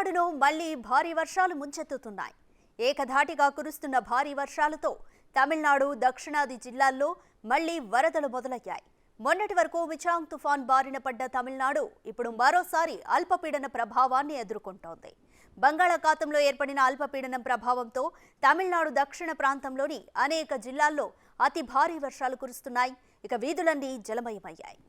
తమిళనాడులో మళ్లీ భారీ వర్షాలు ముంచెత్తుతున్నాయి. ఏకధాటిగా కురుస్తున్న భారీ వర్షాలతో తమిళనాడు దక్షిణాది జిల్లాల్లో మళ్లీ వరదలు మొదలయ్యాయి. మొన్నటి వరకు మిచాంగ్ తుఫాన్ బారిన పడ్డ తమిళనాడు ఇప్పుడు మరోసారి అల్పపీడన ప్రభావాన్ని ఎదుర్కొంటోంది. బంగాళాఖాతంలో ఏర్పడిన అల్పపీడనం ప్రభావంతో తమిళనాడు దక్షిణ ప్రాంతంలోని అనేక జిల్లాల్లో అతి భారీ వర్షాలు కురుస్తున్నాయి. ఇక వీధులన్నీ జలమయమయ్యాయి.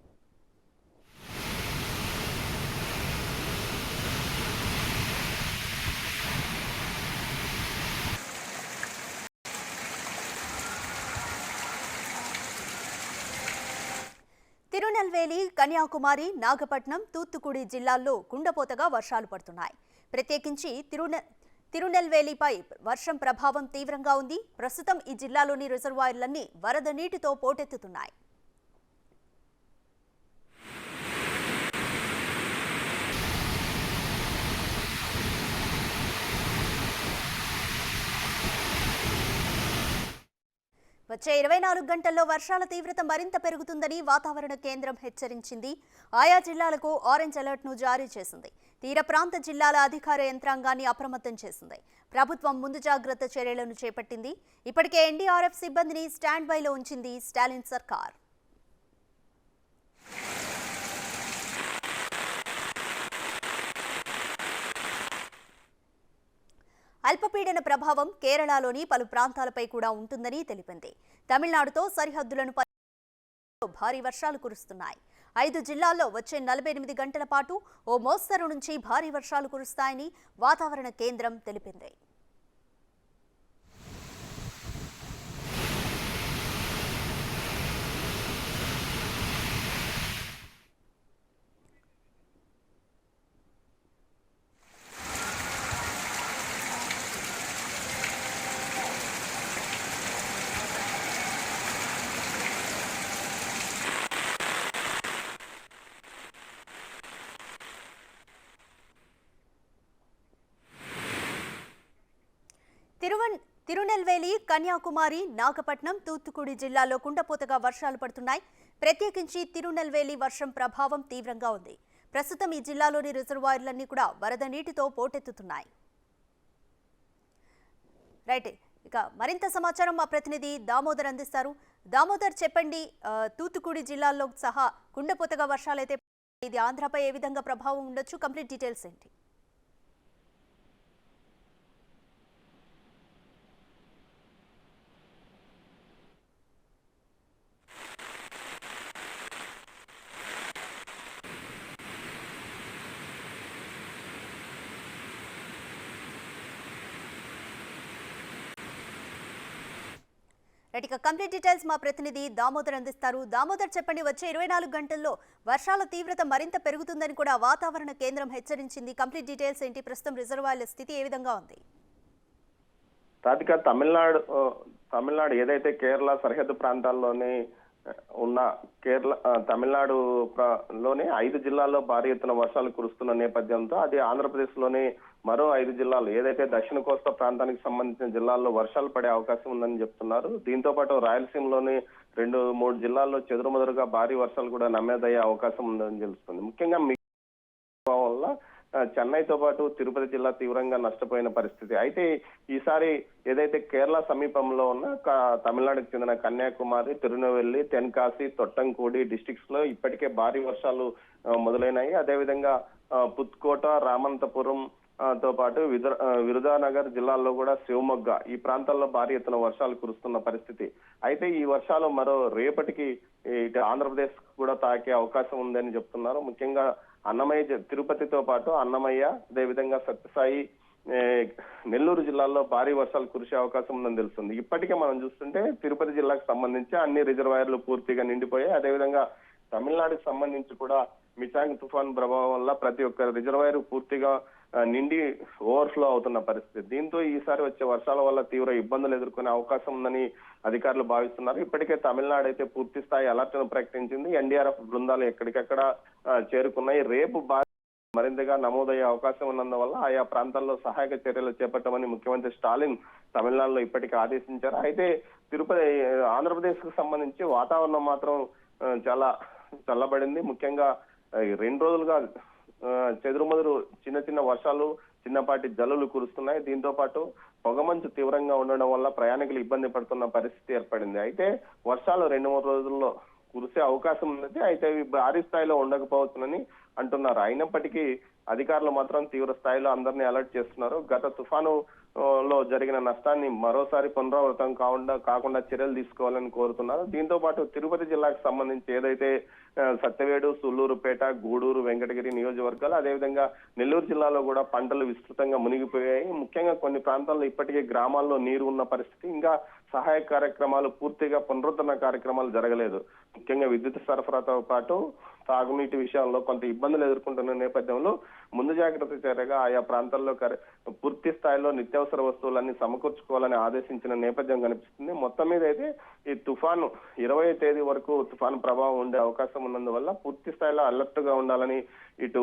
తిరునెల్వేలి, కన్యాకుమారి, నాగపట్నం, తూత్తుకుడి జిల్లాల్లో కుండపోతగా వర్షాలు పడుతున్నాయి. ప్రత్యేకించి తిరునెల్వేలిపై వర్షం ప్రభావం తీవ్రంగా ఉంది. ప్రస్తుతం ఈ జిల్లాలోని రిజర్వాయర్లన్నీ వరద నీటితో పోటెత్తుతున్నాయి. వచ్చే 24 గంటల్లో వర్షాల తీవ్రత మరింత పెరుగుతుందని వాతావరణ కేంద్రం హెచ్చరించింది. ఆయా జిల్లాలకు ఆరెంజ్ అలర్ట్ను జారీ చేసింది. తీర ప్రాంత జిల్లాల అధికార యంత్రాంగాన్ని అప్రమత్తం చేసింది. ప్రభుత్వం ముందు జాగ్రత్త చర్యలను చేపట్టింది. ఇప్పటికే ఎన్డీఆర్ఎఫ్ సిబ్బందిని స్టాండ్ బైలో ఉంచింది స్టాలిన్ సర్కార్. అల్పపీడన ప్రభావం కేరళలోని పలు ప్రాంతాలపై కూడా ఉంటుందని తెలిపింది. తమిళనాడుతో సరిహద్దులను భారీ వర్షాలు కురుస్తున్నాయి. 5 జిల్లాల్లో వచ్చే 48 గంటల పాటు ఓ మోస్తరు నుంచి భారీ వర్షాలు కురుస్తాయని వాతావరణ కేంద్రం తెలిపింది. తిరునెల్వేలి, కన్యాకుమారి, నాగపట్నం, తూత్తుకుడి జిల్లాల్లో కుండపోతగా వర్షాలు పడుతున్నాయి. ప్రత్యేకించి తిరునెల్వేలి వర్షం ప్రభావం తీవ్రంగా ఉంది. ప్రస్తుతం ఈ జిల్లాలోని రిజర్వాయర్లన్నీ కూడా వరద నీటితో పోటెత్తుతున్నాయి. రైట్, ఇక మరింత సమాచారం మా ప్రతినిధి దామోదర్ అందిస్తారు. దామోదర్, చెప్పండి, తూత్తుకుడి జిల్లాల్లో సహా కుండపోతగా వర్షాలైతే ఇది ఆంధ్రపై ఏ విధంగా ప్రభావం ఉండొచ్చు? కంప్లీట్ డీటెయిల్స్ ఏంటి? రైట్, కంప్లీట్ డీటెయిల్స్ మా ప్రతినిధి దామోదర్ అందిస్తారు. దామోదర్, చెప్పండి, వచ్చే 24 గంటల్లో వర్షాల తీవ్రత మరింత పెరుగుతుందని కూడా వాతావరణ కేంద్రం హెచ్చరించింది. కంప్లీట్ డీటెయిల్స్ ఏంటి? ప్రస్తుతం రిజర్వాయర్ల స్థితి ఏ విధంగా ఉంది? రాధిక, తమిళనాడు ఏదైతే కేరళ సరిహద్దు ప్రాంతాల్లోని ఉన్న తమిళనాడు లోని 5 జిల్లాల్లో భారీ ఎత్తున వర్షాలు కురుస్తున్న నేపథ్యంతో అది ఆంధ్రప్రదేశ్ లోని మరో 5 జిల్లాలు ఏదైతే దక్షిణ కోస్తా ప్రాంతానికి సంబంధించిన జిల్లాల్లో వర్షాలు పడే అవకాశం ఉందని చెప్తున్నారు. దీంతో పాటు రాయలసీమలోని 2-3 జిల్లాల్లో చెదురుమదురుగా భారీ వర్షాలు కూడా నమోదయ్యే అవకాశం ఉందని తెలుస్తుంది. ముఖ్యంగా వల్ల చెన్నైతో పాటు తిరుపతి జిల్లా తీవ్రంగా నష్టపోయిన పరిస్థితి. అయితే ఈసారి ఏదైతే కేరళ సమీపంలో ఉన్న తమిళనాడుకు చెందిన కన్యాకుమారి, తిరునెల్వేలి, తెన్కాసి, తొట్టంకూడి డిస్ట్రిక్ట్స్ లో ఇప్పటికే భారీ వర్షాలు మొదలైనాయి. అదేవిధంగా పుత్కోట, రామంతపురం తో పాటు విరుధానగర్ జిల్లాల్లో కూడా శివమొగ్గ ఈ ప్రాంతాల్లో భారీ ఎత్తున వర్షాలు కురుస్తున్న పరిస్థితి. అయితే ఈ వర్షాలు మరో రేపటికి ఇటు ఆంధ్రప్రదేశ్ కూడా తాకే అవకాశం ఉందని చెప్తున్నారు. ముఖ్యంగా అన్నమయ్య, తిరుపతితో పాటు అన్నమయ్య, అదేవిధంగా సత్యసాయి, నెల్లూరు జిల్లాల్లో భారీ వర్షాలు కురిసే అవకాశం ఉందని తెలుస్తుంది. ఇప్పటికే మనం చూస్తుంటే తిరుపతి జిల్లాకు సంబంధించి అన్ని రిజర్వాయర్లు పూర్తిగా నిండిపోయాయి. అదేవిధంగా తమిళనాడుకు సంబంధించి కూడా మిచాంగ్ తుఫాన్ ప్రభావం వల్ల ప్రతి ఒక్క రిజర్వాయర్ పూర్తిగా నిండి ఓవర్ఫ్లో అవుతున్న పరిస్థితి. దీంతో ఈసారి వచ్చే వర్షాల వల్ల తీవ్ర ఇబ్బందులు ఎదుర్కొనే అవకాశం ఉందని అధికారులు భావిస్తున్నారు. ఇప్పటికే తమిళనాడు అయితే పూర్తి స్థాయి అలర్ట్ను ప్రకటించింది. ఎన్డీఆర్ఎఫ్ బృందాలు ఎక్కడికక్కడ చేరుకున్నాయి. రేపు మరింతగా నమోదయ్యే అవకాశం ఉన్నందువల్ల ఆయా ప్రాంతాల్లో సహాయక చర్యలు చేపట్టమని ముఖ్యమంత్రి స్టాలిన్ తమిళనాడులో ఇప్పటికే ఆదేశించారు. అయితే ఆంధ్రప్రదేశ్ కు సంబంధించి వాతావరణం మాత్రం చాలా చల్లబడింది. ముఖ్యంగా 2 రోజులుగా చెదురుమదురు చిన్న చిన్న వర్షాలు, చిన్నపాటి జల్లులు కురుస్తున్నాయి. దీంతో పాటు పొగమంచు తీవ్రంగా ఉండడం వల్ల ప్రయాణికులు ఇబ్బంది పడుతున్న పరిస్థితి ఏర్పడింది. అయితే వర్షాలు 2-3 రోజుల్లో కురిసే అవకాశం ఉంది. అయితే ఇవి భారీ స్థాయిలో ఉండకపోవచ్చునని అంటున్నారు. అయినప్పటికీ అధికారులు మాత్రం తీవ్ర స్థాయిలో అందరినీ అలర్ట్ చేస్తున్నారు. గత తుఫాను లో జరిగిన నష్టాన్ని మరోసారి పునరావృతం కాకుండా చర్యలు తీసుకోవాలని కోరుతున్నారు. దీంతో పాటు తిరుపతి జిల్లాకు సంబంధించి ఏదైతే సత్యవేడు, సుళ్లూరుపేట, గూడూరు, వెంకటగిరి నియోజకవర్గాలు, అదేవిధంగా నెల్లూరు జిల్లాలో కూడా పంటలు విస్తృతంగా మునిగిపోయాయి. ముఖ్యంగా కొన్ని ప్రాంతాల్లో ఇప్పటికే గ్రామాల్లో నీరు ఉన్న పరిస్థితి. ఇంకా సహాయ కార్యక్రమాలు పూర్తిగా పునరుద్ధరణ కార్యక్రమాలు జరగలేదు. ముఖ్యంగా విద్యుత్ సరఫరాతో పాటు తాగునీటి విషయంలో కొంత ఇబ్బందులు ఎదుర్కొంటున్న నేపథ్యంలో ముందు జాగ్రత్త చర్యగా ఆయా ప్రాంతాల్లో పూర్తి స్థాయిలో నిత్యావసర వస్తువులన్నీ సమకూర్చుకోవాలని ఆదేశించిన నేపథ్యం కనిపిస్తుంది. మొత్తం మీద అయితే ఈ తుఫాను 20వ తేదీ వరకు తుఫాను ప్రభావం ఉండే అవకాశం ఉన్నందువల్ల పూర్తి స్థాయిలో అలర్ట్ గా ఉండాలని ఇటు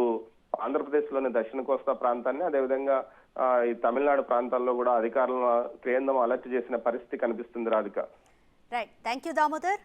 ఆంధ్రప్రదేశ్ లోని దక్షిణ కోస్తా ప్రాంతాన్ని, అదేవిధంగా ఈ తమిళనాడు ప్రాంతాల్లో కూడా అధికారులను కేంద్రం అలర్ట్ చేసిన పరిస్థితి కనిపిస్తుంది. Radhika. Right, thank you Damodar.